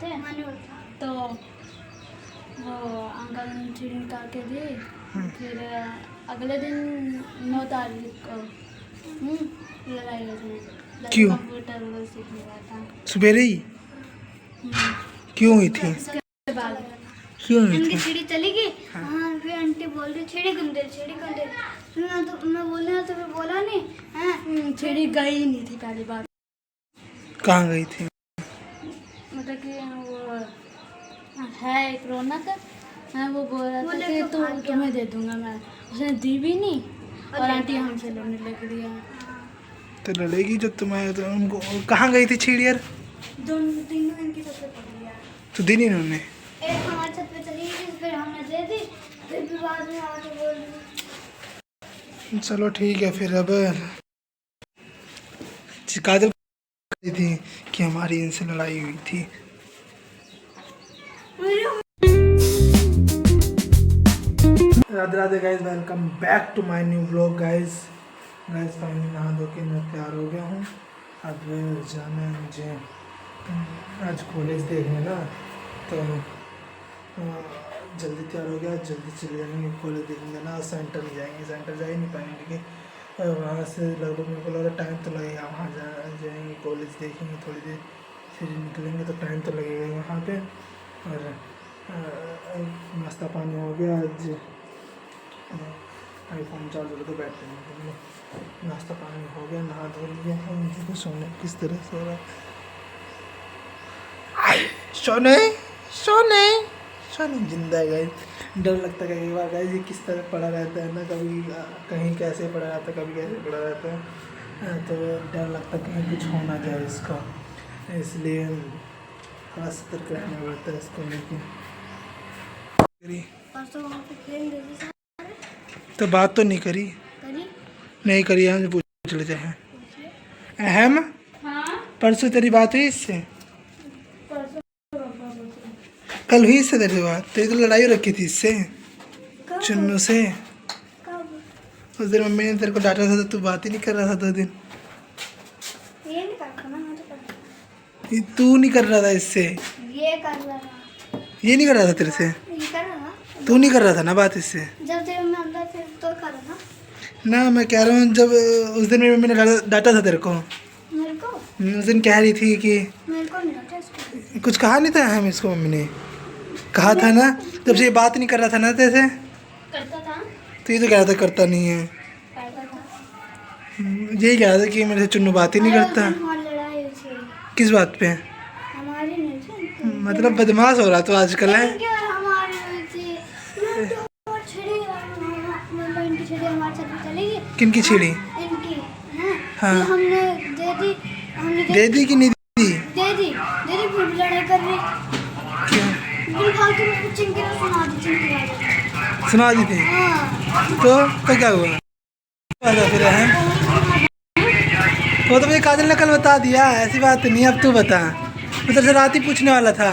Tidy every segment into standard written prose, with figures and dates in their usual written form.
थे तो वो अंकल ने छुरी निकाल के दी। फिर अगले दिन 9 तारीख को लड़ाई हुई थी। क्यों? कंप्यूटर वो सीखने गया था। सवेरे ही क्यों हुई थी? उसके बाद क्यों हुई इनकी थी? सीढ़ी चली गई। हाँ फिर आंटी बोल रही छेड़ी कुंदे मैं बोलने तो फिर बोला नहीं है। छेड़ी गई नहीं थी पहली बार। कहाँ गई थी? मतलब कि वो है एक रौनक है, वो बोल रहा था कि तुम्हें दे दूंगा मैं। उसने दी भी नहीं और आंटी हमसे लड़ने लग रही है। तो लड़ेगी जब तुम्हें तो उनको। कहाँ गई थी चिड़ियर? दोनों तीनों इनकी छत पे पड़ गया। तो दी नहीं उन्होंने? एक हमारी छत पे चली गई फिर हमने दे दी। फिर भी बाद में आके बोल रही। चलो ठीक है फिर। अब काजल कही थी कि हमारी इनसे लड़ाई हुई थी। Radhe Radhe guys, welcome back to my new vlog guys. Finally नहा धो के मैं तैयार हो गया हूँ। अब जाना है मुझे आज कॉलेज देखने ना, तो जल्दी तैयार हो गया, जल्दी चले जाएंगे कॉलेज देखने ना। सेंटर नहीं जाएंगे, सेंटर जा ही नहीं पाएंगे क्योंकि वहाँ से लगभग मेरे को लग रहा है टाइम तो लगेगा। वहाँ जाएंगे कॉलेज देखेंगे थोड़ी देर, फिर निकलेंगे तो टाइम तो लगेगा वहाँ पे। और नाश्ता पानी हो गया। आज आईफोन चार्जर तो बैटरी नहीं, नाश्ता पानी हो गया, नहा धो लिया है। मुझे सोने किस तरह सो रहा है। सोने सोने सोने जिंदा है गाइस। डर लगता है कई बार गाइस, ये किस तरह पड़ा रहता है ना, कभी कहीं कैसे पड़ा रहता है, कभी कैसे पड़ा रहता है। तो डर लगता है कहीं कुछ हो ना जाए इसका, इसलिए थोड़ा सतर्क रहना पड़ता है इसको लेके। तो बात तो नहीं करी? नहीं करी है, पूछ लेते हैं। अहम परसों तेरी बात हुई इससे? कल हुई इससे तेरी बात? तेरी तो लड़ाई हो रखी थी इससे, चुन्नू से। उस दिन मम्मी ने तेरे को डांटा था तो तू बात ही नहीं कर रहा था 2 दिन। तू नहीं कर रहा था इससे? ये कर रहा था। ये नहीं कर रहा था तेरे से? ये कर रहा था। तू नहीं कर रहा था ना बात इससे? जब तेरे में अंदर थे तो कर रहा था ना। मैं कह रहा हूँ जब उस दिन मेरी मम्मी ने डांटा था तेरे को, मेरे को। उस दिन कह रही थी कि मेरे को नहीं डांटा इसको। कुछ कहा नहीं था हम इसको? मम्मी ने कहा था ना जब से ये बात नहीं कर रहा था ना तेरे से। करता था तो ये तो कह रहा था करता नहीं है। करता था। यही कह रहा था कि मेरे से चुन्नू बात ही नहीं करता। हमारी लड़ाई हुई थी। किस बात पे? हमारी नहीं थी। मतलब बदमाश हो रहा तो आजकल है। इनकी और हमारी हुई थी। और छिड़ी मतलब इनकी छिड़ी हमारे छत पे चली गई। किनकी छिड़ी? इनकी हैं। हाँ। फिर हमने दे दी। हमने दे दी कि नहीं दी? दे दी फिर भी लड़ाई कर रही। क्यों? फिर फालतू में चिंकी को सुना दी चिंकी। सुना दी थी? हाँ। तो क्या हुआ? फिर है वो तो मुझे काजल ने कल बता दिया, ऐसी बात नहीं। अब तू बता। मैं तेरे से रात ही पूछने वाला था,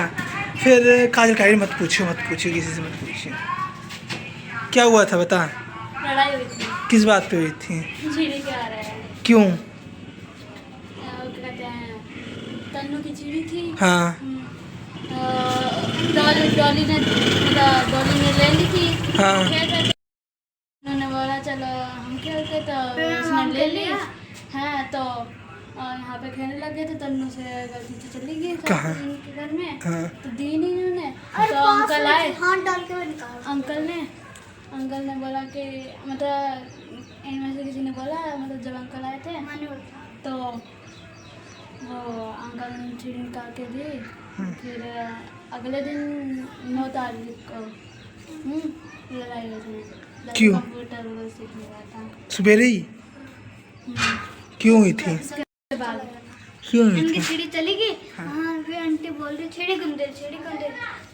फिर काजल कह रही मत पूछियो किसी से मत पूछियो। क्या हुआ था बता? लड़ाई हुई थी। किस बात पे हुई थी? चिड़ी के आ रहा है। क्यों? क्या कहते हैं, तन्नू की चिड़ी थी। हाँ। डॉली ने ले ली थी। हाँ। उन्होंने बोला चलो हम खेलते, तो उसने ले ली है। तो यहाँ पे खेलने लग गए थे। तन्नू से गलती से चली गई कहाँ? इनके घर में। हाँ। तो दी नहीं उन्होंने। तो अंकल आए। हाथ डाल के निकाल। अंकल ने बोला कि मतलब इनमें से किसी ने बोला, मतलब जब अंकल आए थे तो वो अंकल ने चिड़ी निकाल के दी। फिर अगले दिन 9 तारीख को लड़ाई हुई थी। क्यों? कंप्यूटर वो सीखने गया था। सवेरे ही क्यों हुई थी? उसके बाद क्यों हुई इनकी थी? सीढ़ी चली गई। हाँ फिर आंटी बोल रही छेड़ी कुंदे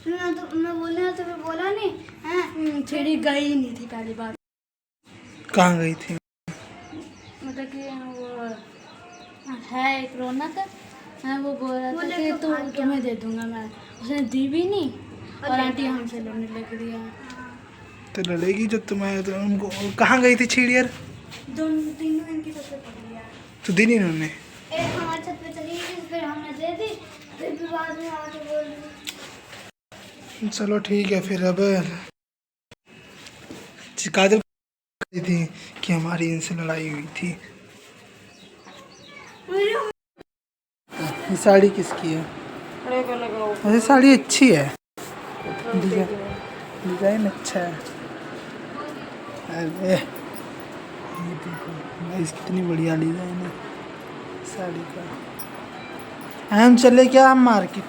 मैं बोलने तो फिर बोला नहीं है। छेड़ी गई नहीं थी पहली बार। कहाँ गई थी? मतलब कि वो है एक रौनक है, वो बोल रहा था कि तुम्हें दे दूंगा मैं। उसने दी भी नहीं और आंटी हमसे लड़ने लग रही है। तो लड़ेगी जब तुम्हें तो उनको। कहाँ गई थी चिड़ियर? दोनों तीनों इनकी छत पे पड़ गया। तो दी नहीं उन्होंने? एक हमारी छत पे चली गई फिर हमने दे दी। चलो ठीक है फिर। अब काजल थी कि हमारी इनसे लड़ाई हुई थी। ये साड़ी किसकी है? वैसे साड़ी अच्छी है, डिजाइन अच्छा है। अरे ये देखो गाइस कितनी बढ़िया डिजाइन है साड़ी का। हम चले क्या, हम मार्केट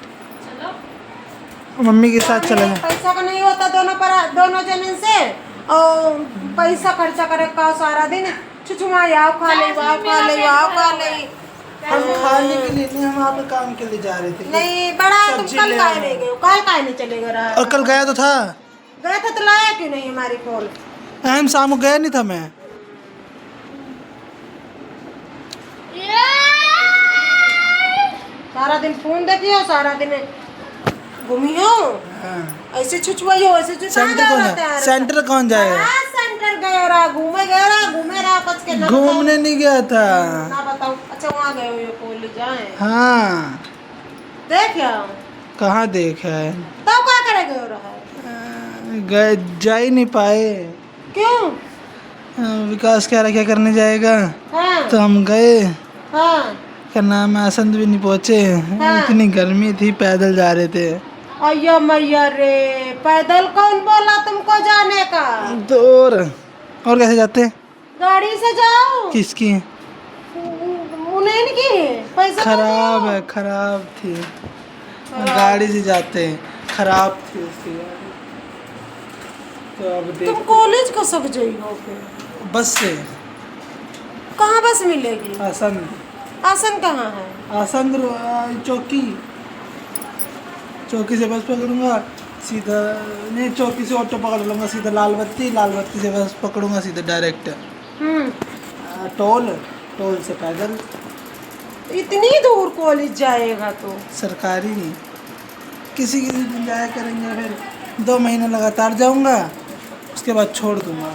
मम्मी के साथ चले जाए। पैसा का नहीं होता दोनों जन से, और पैसा खर्चा करे का सारा दिन चुचुमा याव खा ले हम खाने के लिए नहीं, हम वहाँ पे काम के लिए जा रहे थे। नहीं बड़ा तुम कल काहे नहीं गए? कल काहे नहीं चलेगा रहा? और कल गया तो था। गया था तो लाया क्यों नहीं हमारी कॉल? हम शाम को गया नहीं था मैं। सारा दिन फोन देखी हो, सारा दिन घूमी हो, ऐसे छुछुआई हो, ऐसे सेंटर कौन जाएगा? सेंटर गए रहा, घूमे रहा कुछ के ना घूमने नहीं गया था ना बताओ। अच्छा वहाँ गए हो ये कॉलेज जाए? हाँ। देख कहाँ देखा है? तब क्या करे गए रहा? गए जा ही नहीं पाए। क्यों? विकास कह रहा क्या करने जाएगा। हाँ। तो हम गए। हाँ। क्या नाम है, आसंद भी नहीं पहुँचे। हाँ। इतनी गर्मी थी, पैदल जा रहे थे। अय्या मैया रे, पैदल कौन बोला तुमको जाने का? तो और कैसे जाते? गाड़ी से जाओ। किसकी? उन्हें की पैसा खराब है, खराब थी। गाड़ी से जाते हैं, खराब थी उसकी गाड़ी। तो अब देख तुम कॉलेज को सब जाइयो फिर बस से। कहाँ बस मिलेगी? आसन। आसन कहाँ है? आसन चौकी से बस पकड़ूंगा सीधा, नहीं चौकी से ऑटो पकड़ लूँगा सीधा लाल बत्ती से बस पकड़ूंगा सीधा डायरेक्ट टोल से पैदल। इतनी दूर कॉलेज जाएगा तो? सरकारी किसी दिन जाया करेंगे, फिर 2 महीने लगातार जाऊंगा, उसके बाद छोड़ दूंगा।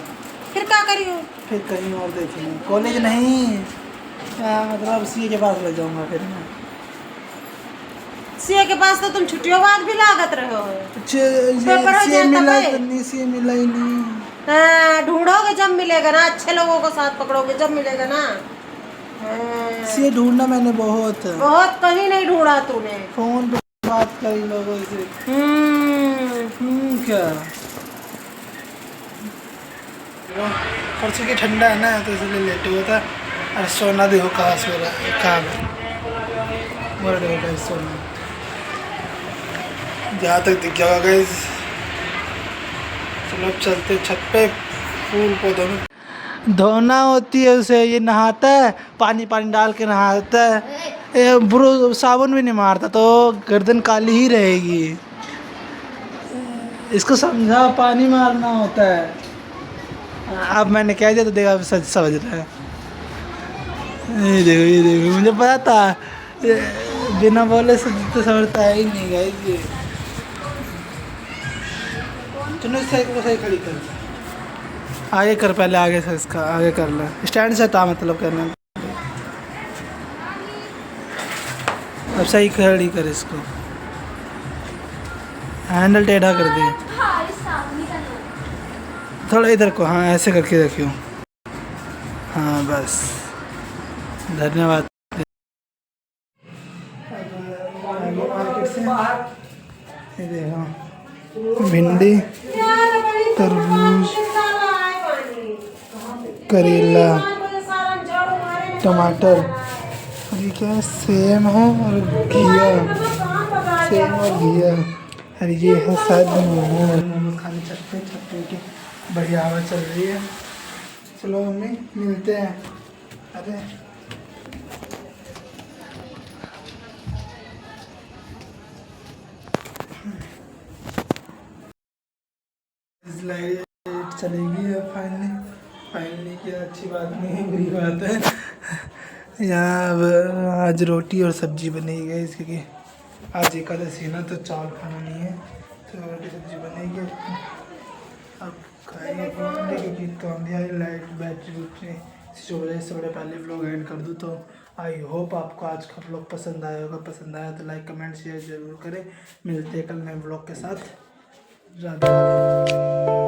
फिर क्या करियो? फिर कहीं और देखेंगे। कॉलेज नहीं, मतलब सीए के पास लग जाऊंगा फिर मैं। सीए के पास तो तुम छुट्टियों बाद भी लागत रहे हो। सीए मिला ही नहीं। हाँ, ढूंढोगे जब मिलेगा ना, अच्छे लोगों को साथ पकड़ोगे जब मिलेगा ना। सीए ढूंढना मैंने बहुत कहीं नहीं ढूंढा तूने। फोन पे बात करी लोगों से। क्या परसों की ठंडा है ना, तो इसलिए लेट हुआ था। अरे सोना देखो कहाँ सो रहा है, कहाँ मर गया सोना। जहाँ तक दिख जाएगा गाइस। चलो अब चलते छत पे। फूल पौधों में धोना होती है उसे, ये नहाता है पानी डाल के नहाता है। ब्रो साबुन भी नहीं मारता तो गर्दन काली ही रहेगी। इसको समझा पानी मारना होता है। अब मैंने कह दिया तो देखा सच समझ रहा है। ये देखो मुझे पता था, बिना बोले से तो समझता है ही नहीं गाइस ये। चलो इस साइड को सही खड़ी कर, आगे कर, पहले आगे से इसका आगे कर ले। स्टैंड से था मतलब करना। अब सही खड़ी कर इसको, हैंडल टेढ़ा कर दे थोड़ा इधर को। हाँ ऐसे करके रखियो। हाँ बस, धन्यवाद। ये देखो भिंडी, तरबूज, करेला, टमाटर, और ये क्या है, सेम है और घिया, और ये है शायद मोमोज खाने। छत पे की बढ़िया हवा चल रही है। चलो मम्मी मिलते हैं। अरे लाइट चलेगी अब फाइनली क्या अच्छी बात नहीं, बुरी बात है। यहाँ अब आज रोटी और सब्जी बनेगी गाइस, क्योंकि आज एकादशी ना, तो चावल खाना नहीं है, तो रोटी सब्जी बनेगी। अब खाएंगे क्योंकि तो अंधेरा लाइट बैटरी इससे बड़े पहले व्लॉग एंड कर दूँ तो आई होप आपको आज का ब्लॉग पसंद आया होगा। पसंद आया तो लाइक कमेंट शेयर जरूर करें। मिलते हैं कल नए ब्लॉग के साथ। राधे राधे।